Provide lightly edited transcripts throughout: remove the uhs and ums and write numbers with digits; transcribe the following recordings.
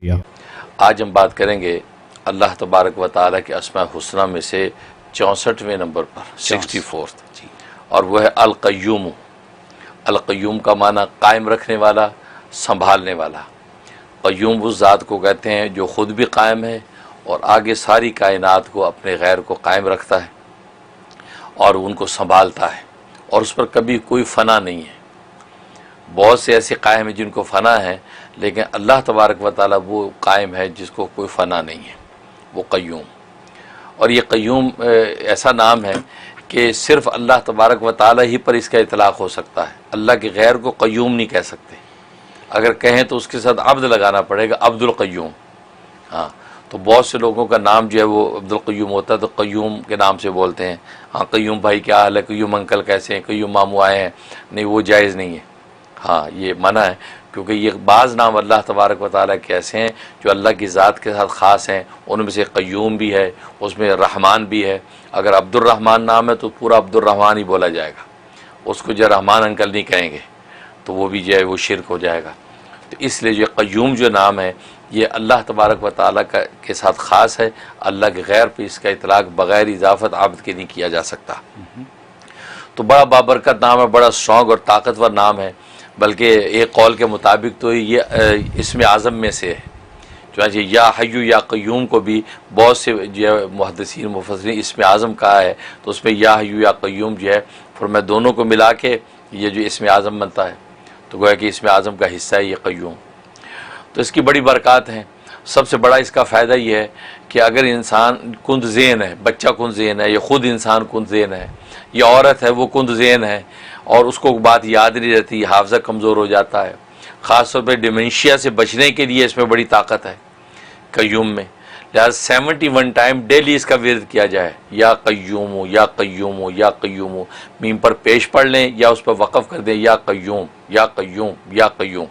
آج ہم بات کریں گے اللہ تبارک و تعالیٰ کے اسماء الحسنی میں سے 64ویں نمبر پر 64، اور وہ ہے القیوم۔ القیوم کا معنی قائم رکھنے والا، سنبھالنے والا۔ قیوم اس ذات کو کہتے ہیں جو خود بھی قائم ہے اور آگے ساری کائنات کو، اپنے غیر کو قائم رکھتا ہے اور ان کو سنبھالتا ہے، اور اس پر کبھی کوئی فنا نہیں ہے۔ بہت سے ایسے قائم ہیں جن کو فنا ہے، لیکن اللہ تبارک و تعالیٰ وہ قائم ہے جس کو کوئی فنا نہیں ہے، وہ قیوم۔ اور یہ قیوم ایسا نام ہے کہ صرف اللہ تبارک و تعالیٰ ہی پر اس کا اطلاق ہو سکتا ہے، اللہ کے غیر کو قیوم نہیں کہہ سکتے۔ اگر کہیں تو اس کے ساتھ عبد لگانا پڑے گا، عبد القیوم۔ ہاں، تو بہت سے لوگوں کا نام جو ہے وہ عبد القیوم ہوتا ہے تو قیوم کے نام سے بولتے ہیں۔ ہاں، قیوم بھائی کیا حال ہے، قیوم انکل کیسے ہیں، قیوم ماموں آئے ہیں، نہیں، وہ جائز نہیں ہے۔ ہاں، یہ منع ہے، کیونکہ یہ بعض نام اللہ تبارک و تعالیٰ کے ایسے ہیں جو اللہ کی ذات کے ساتھ خاص ہیں، ان میں سے قیوم بھی ہے، اس میں رحمان بھی ہے۔ اگر عبد الرحمن نام ہے تو پورا عبد الرحمن ہی بولا جائے گا، اس کو جو رحمان انکل نہیں کہیں گے تو وہ بھی جو ہے وہ شرک ہو جائے گا۔ تو اس لیے جو قیوم جو نام ہے یہ اللہ تبارک و تعالیٰ کے ساتھ خاص ہے، اللہ کے غیر پہ اس کا اطلاق بغیر اضافت عبد کے نہیں کیا جا سکتا۔ تو بڑا بابرکت نام ہے، بڑا اسٹرانگ اور طاقتور نام ہے، بلکہ ایک قول کے مطابق تو یہ اسم اعظم میں سے ہے۔ چنانچہ یا حیو یا قیوم کو بھی بہت سے جو محدثین مفسرین اسم اعظم کہا ہے، تو اس میں یا حیو یا قیوم جو ہے فرمایا دونوں کو ملا کے یہ جو اسم اعظم بنتا ہے، تو گویا کہ اسم اعظم کا حصہ ہے یہ قیوم۔ تو اس کی بڑی برکات ہیں۔ سب سے بڑا اس کا فائدہ یہ ہے کہ اگر انسان کند ذہن ہے، بچہ کند ذہن ہے، یا خود انسان کند ذہن ہے، یا عورت ہے وہ کند ذہن ہے اور اس کو بات یاد نہیں رہتی، حافظہ کمزور ہو جاتا ہے، خاص طور پہ ڈیمنشیا سے بچنے کے لیے اس میں بڑی طاقت ہے قیوم میں۔ لہٰذا 71 ٹائم ڈیلی اس کا ورد کیا جائے، یا قیوم یا قیوم یا قیوم، میم پر پیش پڑھ لیں یا اس پر وقف کر دیں، یا قیوم یا قیوم یا قیوم،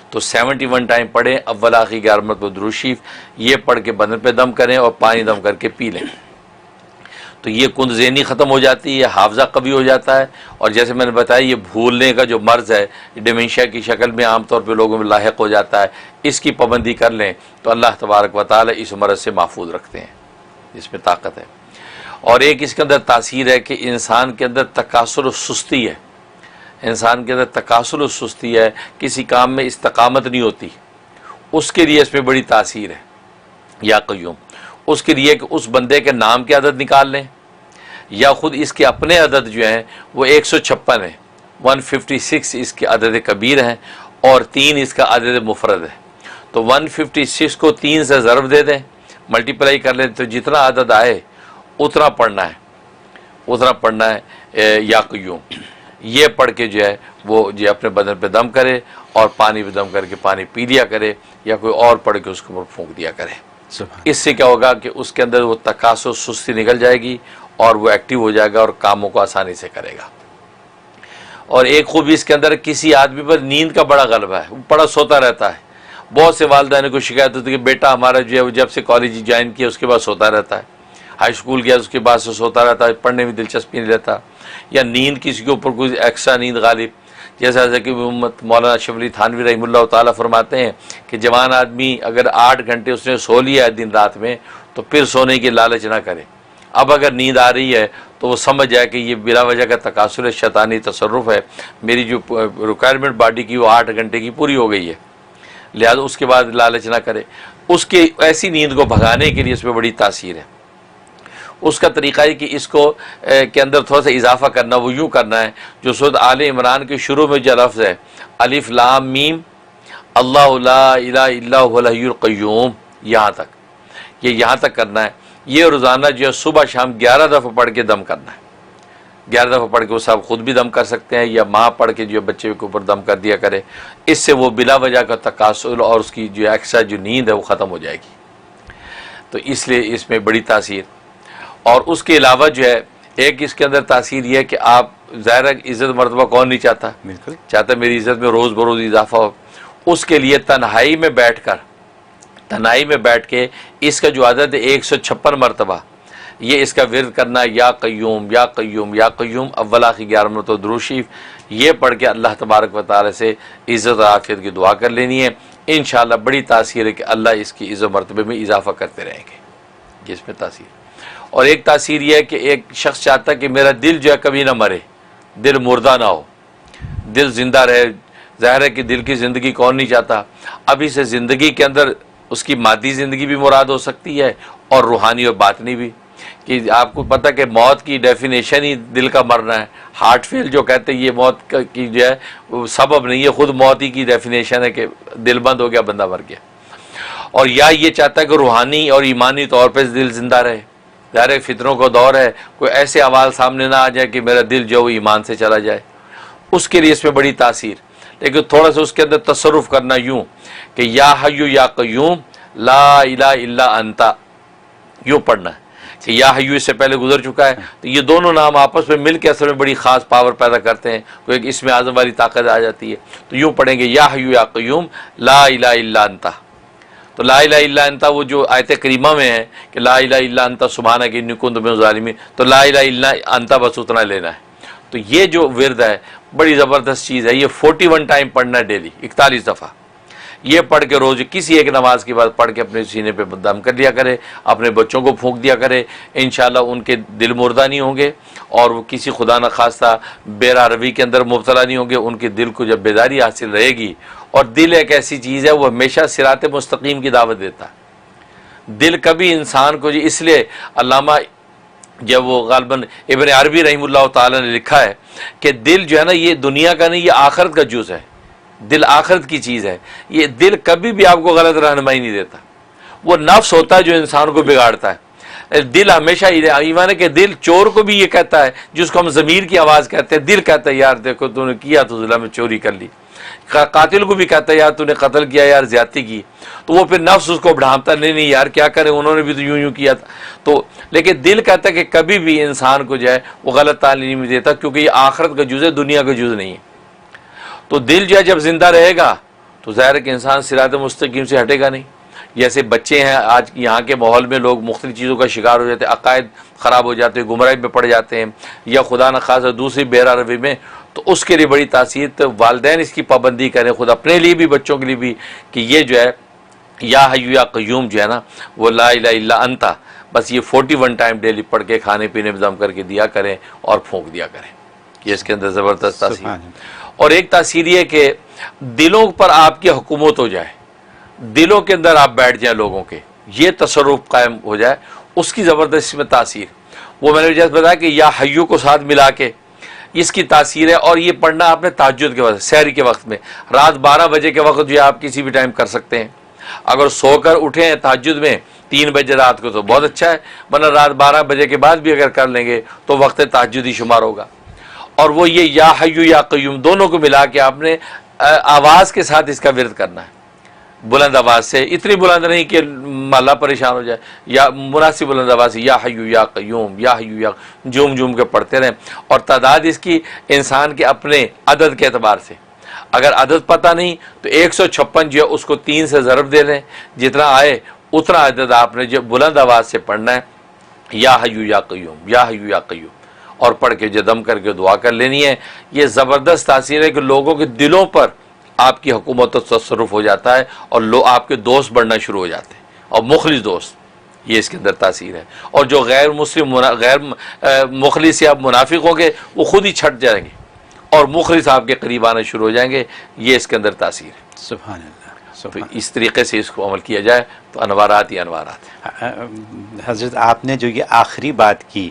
تو 71 ٹائم پڑھیں۔ اول آخری 11 مرتبہ درود شریف یہ پڑھ کے بدن پہ دم کریں اور پانی دم کر کے پی لیں، تو یہ کند ذہنی ختم ہو جاتی ہے، حافظہ قوی ہو جاتا ہے، اور جیسے میں نے بتایا یہ بھولنے کا جو مرض ہے ڈیمنشیا کی شکل میں عام طور پہ لوگوں میں لاحق ہو جاتا ہے، اس کی پابندی کر لیں تو اللہ تبارک و تعالیٰ اس مرض سے محفوظ رکھتے ہیں، اس میں طاقت ہے۔ اور ایک اس کے اندر تاثیر ہے کہ انسان کے اندر تکاسل و سستی ہے، انسان کے اندر تکاسل و سستی ہے، کسی کام میں استقامت نہیں ہوتی، اس کے لیے اس میں بڑی تاثیر ہے یا قیوم۔ اس کے لیے کہ اس بندے کے نام کے عدد نکال لیں، یا خود اس کے اپنے عدد جو ہیں وہ 156 ہیں، 156 اس کے عدد کبیر ہیں اور 3 اس کا عدد مفرد ہے، تو 156 کو 3 سے ضرب دے دیں، ملٹیپلائی کر لیں، تو جتنا عدد آئے اتنا پڑھنا ہے، اتنا پڑھنا ہے یا قیوم۔ یہ پڑھ کے جو ہے وہ جو اپنے بدن پہ دم کرے اور پانی پہ دم کر کے پانی پی لیا کرے، یا کوئی اور پڑھ کے اس کے اوپر پھونک دیا کرے۔ اس سے کیا ہوگا کہ اس کے اندر وہ تکاسل سستی نکل جائے گی اور وہ ایکٹیو ہو جائے گا اور کاموں کو آسانی سے کرے گا۔ اور ایک خوبی اس کے اندر کسی آدمی پر نیند کا بڑا غلبہ ہے، وہ بڑا سوتا رہتا ہے۔ بہت سے والدین کو شکایت ہوتی ہے کہ بیٹا ہمارا جو ہے وہ جب سے کالج جوائن کیا اس کے بعد سوتا رہتا ہے، ہائی اسکول گیا اس کے بعد سے سوتا رہتا ہے، پڑھنے میں دلچسپی نہیں لیتا، یا نیند کسی کے اوپر کوئی ایکسٹرا نیند غالب، جیسا کہ مولانا اشرف علی تھانوی رحمہ اللہ تعالیٰ فرماتے ہیں کہ جوان آدمی اگر 8 گھنٹے اس نے سو لیا ہے دن رات میں تو پھر سونے کی لالچ نہ کرے، اب اگر نیند آ رہی ہے تو وہ سمجھ جائے کہ یہ بلا وجہ کا تکاسل شیطانی تصرف ہے، میری جو ریکوائرمنٹ باڈی کی وہ 8 گھنٹے کی پوری ہو گئی ہے، لہذا اس کے بعد لالچ نہ کرے۔ اس کی ایسی نیند کو بھگانے کے لیے اس میں بڑی تاثیر ہے۔ اس کا طریقہ ہے کہ اس کو کے اندر تھوڑا سا اضافہ کرنا، وہ یوں کرنا ہے جو سورۃ آل عمران کے شروع میں جو لفظ ہے الف لام میم اللہ لا الہ الا هو الحی القیوم، یہاں تک، یہ یہاں تک کرنا ہے۔ یہ روزانہ جو ہے صبح شام 11 دفعہ پڑھ کے دم کرنا ہے، 11 دفعہ پڑھ کے وہ صاحب خود بھی دم کر سکتے ہیں یا ماں پڑھ کے جو بچے کے اوپر دم کر دیا کرے، اس سے وہ بلا وجہ کا تکاسل اور اس کی جو ایکسٹرا جو نیند ہے وہ ختم ہو جائے گی۔ تو اس لیے اس میں بڑی تاثیر۔ اور اس کے علاوہ جو ہے ایک اس کے اندر تاثیر یہ ہے کہ آپ ظاہر عزت مرتبہ کون نہیں چاہتا، چاہتا میری عزت میں روز بروز اضافہ ہو، اس کے لیے تنہائی میں بیٹھ کے اس کا جو عدد ہے 156 مرتبہ یہ اس کا ورد کرنا، یا قیوم یا قیوم یا قیوم، اول آخری 11 مرتبہ درود شریف یہ پڑھ کے اللہ تبارک و تعالی سے عزت و عافیت کی دعا کر لینی ہے۔ انشاءاللہ بڑی تاثیر ہے کہ اللہ اس کی عزت و مرتبے میں اضافہ کرتے رہیں گے، یہ اس میں تاثیر۔ اور ایک تاثیر یہ ہے کہ ایک شخص چاہتا ہے کہ میرا دل جو ہے کبھی نہ مرے، دل مردہ نہ ہو، دل زندہ رہے۔ ظاہر ہے کہ دل کی زندگی کون نہیں چاہتا۔ ابھی سے زندگی کے اندر اس کی مادی زندگی بھی مراد ہو سکتی ہے اور روحانی اور باطنی بھی، کہ آپ کو پتہ کہ موت کی ڈیفینیشن ہی دل کا مرنا ہے۔ ہارٹ فیل جو کہتے ہیں یہ موت کی جو ہے وہ سبب نہیں ہے، خود موت ہی کی ڈیفینیشن ہے کہ دل بند ہو گیا، بندہ مر گیا۔ اور یا یہ چاہتا ہے کہ روحانی اور ایمانی طور پہ دل زندہ رہے۔ ظاہر فتنوں کا دور ہے، کوئی ایسے احوال سامنے نہ آ جائے کہ میرا دل جو ایمان سے چلا جائے، اس کے لیے اس میں بڑی تاثیر۔ لیکن تھوڑا سا اس کے اندر تصرف کرنا یوں کہ یا حیو یا قیوم لا الہ الا انت، یوں پڑھنا ہے کہ یا حیو اس سے پہلے گزر چکا ہے، تو یہ دونوں نام آپس میں مل کے اصل میں بڑی خاص پاور پیدا کرتے ہیں، کوئی ایک اسم اعظم والی طاقت آ جاتی ہے۔ تو یوں پڑھیں گے یا حیو یا قیوم لا الہ الا انت۔ تو لا الہ الا انت وہ جو آیت کریمہ میں ہے کہ لا الہ الا انت سبحانک انی کنت من الظالمین، تو لا الہ الا انت بس اتنا لینا ہے۔ تو یہ جو ورد ہے بڑی زبردست چیز ہے، یہ 41 ٹائم پڑھنا ہے ڈیلی، 41 دفعہ۔ یہ پڑھ کے روز کسی ایک نماز کے بعد پڑھ کے اپنے سینے پہ دم کر لیا کرے، اپنے بچوں کو پھونک دیا کرے، انشاءاللہ ان کے دل مردہ نہیں ہوں گے اور وہ کسی خدا نخواستہ بیرا روی کے اندر مبتلا نہیں ہوں گے۔ ان کے دل کو جب بیداری حاصل رہے گی، اور دل ایک ایسی چیز ہے وہ ہمیشہ صراط مستقیم کی دعوت دیتا ہے۔ دل کبھی انسان کو اس لیے علامہ جب وہ غالباً ابن عربی رحمہ اللہ تعالی نے لکھا ہے کہ دل جو ہے نا یہ دنیا کا نہیں، یہ آخرت کا جز ہے، دل آخرت کی چیز ہے۔ یہ دل کبھی بھی آپ کو غلط رہنمائی نہیں دیتا، وہ نفس ہوتا ہے جو انسان کو بگاڑتا ہے۔ دل ہمیشہ ایمان ہے کہ دل چور کو بھی یہ کہتا ہے، جس کو ہم ضمیر کی آواز کہتے ہیں، دل کہتا ہے یار دیکھو تو نے کیا تو ظلم میں چوری کر لی۔ قاتل کو بھی کہتا ہے یار تو نے قتل کیا، یار زیادتی کی، تو وہ پھر نفس اس کو بڑھاتا نہیں نہیں یار کیا کرے، انہوں نے بھی تو یوں یوں کیا تھا۔ تو لیکن دل کہتا ہے کہ کبھی بھی انسان کو جو ہے وہ غلط تعلیم نہیں دیتا، کیونکہ یہ آخرت کا جز ہے، دنیا کا جز نہیں ہے۔ تو دل جو ہے جب زندہ رہے گا تو ظاہر ہے کہ انسان صراط مستقیم سے ہٹے گا نہیں۔ جیسے بچے ہیں آج یہاں کے ماحول میں، لوگ مختلف چیزوں کا شکار ہو جاتے ہیں، عقائد خراب ہو جاتے ہیں، گمراہی میں پڑ جاتے ہیں، یا خدا نخواستہ دوسری بیرا روی میں، تو اس کے لیے بڑی تاثیر تو والدین اس کی پابندی کریں، خود اپنے لیے بھی بچوں کے لیے بھی، کہ یہ جو ہے یا حیو یا قیوم جو ہے نا وہ لا الہ الا انت، بس یہ 41 ٹائم ڈیلی پڑھ کے کھانے پینے میں دم کر کے دیا کریں اور پھونک دیا کریں۔ یہ اس کے اندر زبردست تاثیر۔ اور ایک تاثیر یہ کہ دلوں پر آپ کی حکومت ہو جائے، دلوں کے اندر آپ بیٹھ جائیں لوگوں کے، یہ تصرف قائم ہو جائے، اس کی زبردست اس میں تاثیر۔ وہ میں نے جیسے بتایا کہ یا حیو کو ساتھ ملا کے اس کی تاثیر ہے۔ اور یہ پڑھنا آپ نے تہجد کے وقت، سحری کے وقت میں، رات 12 بجے کے وقت جو ہے آپ کسی بھی ٹائم کر سکتے ہیں۔ اگر سو کر اٹھیں ہیں تہجد میں 3 بجے رات کو تو بہت اچھا ہے، ورنہ رات 12 بجے کے بعد بھی اگر کر لیں گے تو وقت تہجد ہی شمار ہوگا۔ اور وہ یہ یا حیو یا قیوم دونوں کو ملا کے آپ نے آواز کے ساتھ اس کا ورد کرنا ہے، بلند آواز سے، اتنی بلند نہیں کہ محلہ پریشان ہو جائے، یا مناسب بلند آواز سے یا حیو یا قیوم یا حیو یا، جوم جوم کے پڑھتے رہیں۔ اور تعداد اس کی انسان کے اپنے عدد کے اعتبار سے، اگر عدد پتہ نہیں تو 156 جو ہے اس کو 3 سے ضرب دے لیں، جتنا آئے اتنا عدد آپ نے جو بلند آواز سے پڑھنا ہے، یا حیو یا قیوم یا حیو یا قیوم، اور پڑھ کے جدم کر کے دعا کر لینی ہے۔ یہ زبردست تاثیر ہے کہ لوگوں کے دلوں پر آپ کی حکومت و تصرف ہو جاتا ہے، اور لوگ آپ کے دوست بڑھنا شروع ہو جاتے ہیں، اور مخلص دوست، یہ اس کے اندر تاثیر ہے۔ اور جو غیر مسلم غیر مخلص یا منافق ہوں گے وہ خود ہی چھٹ جائیں گے، اور مخلص آپ کے قریب آنا شروع ہو جائیں گے، یہ اس کے اندر تاثیر ہے۔ سبحان اللہ۔ تو اس طریقے سے اس کو عمل کیا جائے تو انوارات ہی انوارات ہیں۔ حضرت آپ نے جو یہ آخری بات کی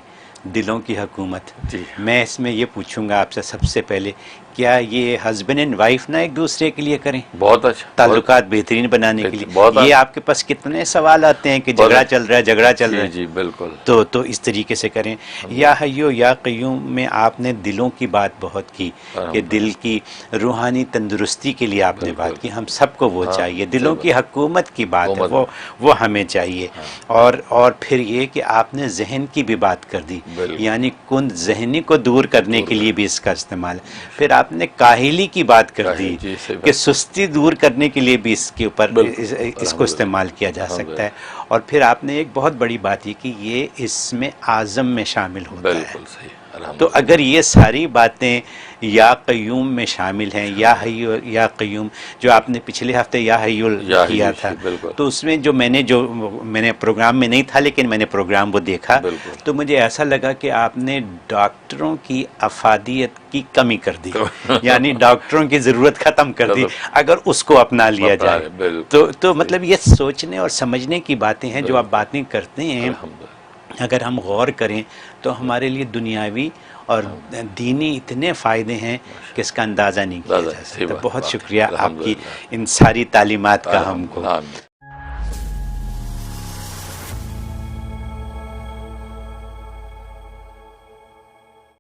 دلوں کی حکومت، جی میں اس میں یہ پوچھوں گا آپ سے سب سے پہلے، کیا یہ ہسبینڈ اینڈ وائف نہ ایک دوسرے کے لیے کریں بہت اچھا، تعلقات بہترین بنانے کے لیے؟ بہت یہ آپ کے پاس کتنے سوال آتے ہیں کہ جھگڑا چل رہا ہے، جھگڑا چل رہا ہے، جی بالکل، تو اس طریقے سے کریں۔ یا حیو یا قیوم میں آپ نے دلوں کی بات بہت کی کہ دل کی روحانی تندرستی کے لیے آپ نے بات کی، ہم سب کو وہ چاہیے، دلوں کی حکومت کی بات ہے وہ ہمیں چاہیے۔ اور پھر یہ کہ آپ نے ذہن کی بھی بات کر دی، یعنی کند ذہنی کو دور کرنے کے لیے بھی اس کا استعمال۔ پھر آپ نے کاہلی کی بات کر دی کہ سستی دور کرنے کے لیے بھی اس کے اوپر اس کو استعمال کیا جا سکتا ہے۔ اور پھر آپ نے ایک بہت بڑی بات یہ کہ یہ اس میں اعظم میں شامل ہوتا ہے۔ تو اگر یہ ساری باتیں یا قیوم میں شامل ہیں، یا حی یا قیوم جو آپ نے پچھلے ہفتے یا حی کیا تھا، تو اس میں جو میں نے پروگرام میں نہیں تھا لیکن میں نے پروگرام وہ دیکھا، تو مجھے ایسا لگا کہ آپ نے ڈاکٹروں کی افادیت کی کمی کر دی، یعنی ڈاکٹروں کی ضرورت ختم کر دی اگر اس کو اپنا لیا جائے تو مطلب یہ سوچنے اور سمجھنے کی باتیں ہیں جو آپ باتیں کرتے ہیں، اگر ہم غور کریں تو ہمارے لیے دنیاوی اور دینی اتنے فائدے ہیں کہ اس کا اندازہ نہیں کیا جا سکتا۔ بہت شکریہ آپ کی ان ساری تعلیمات کا ہم کو۔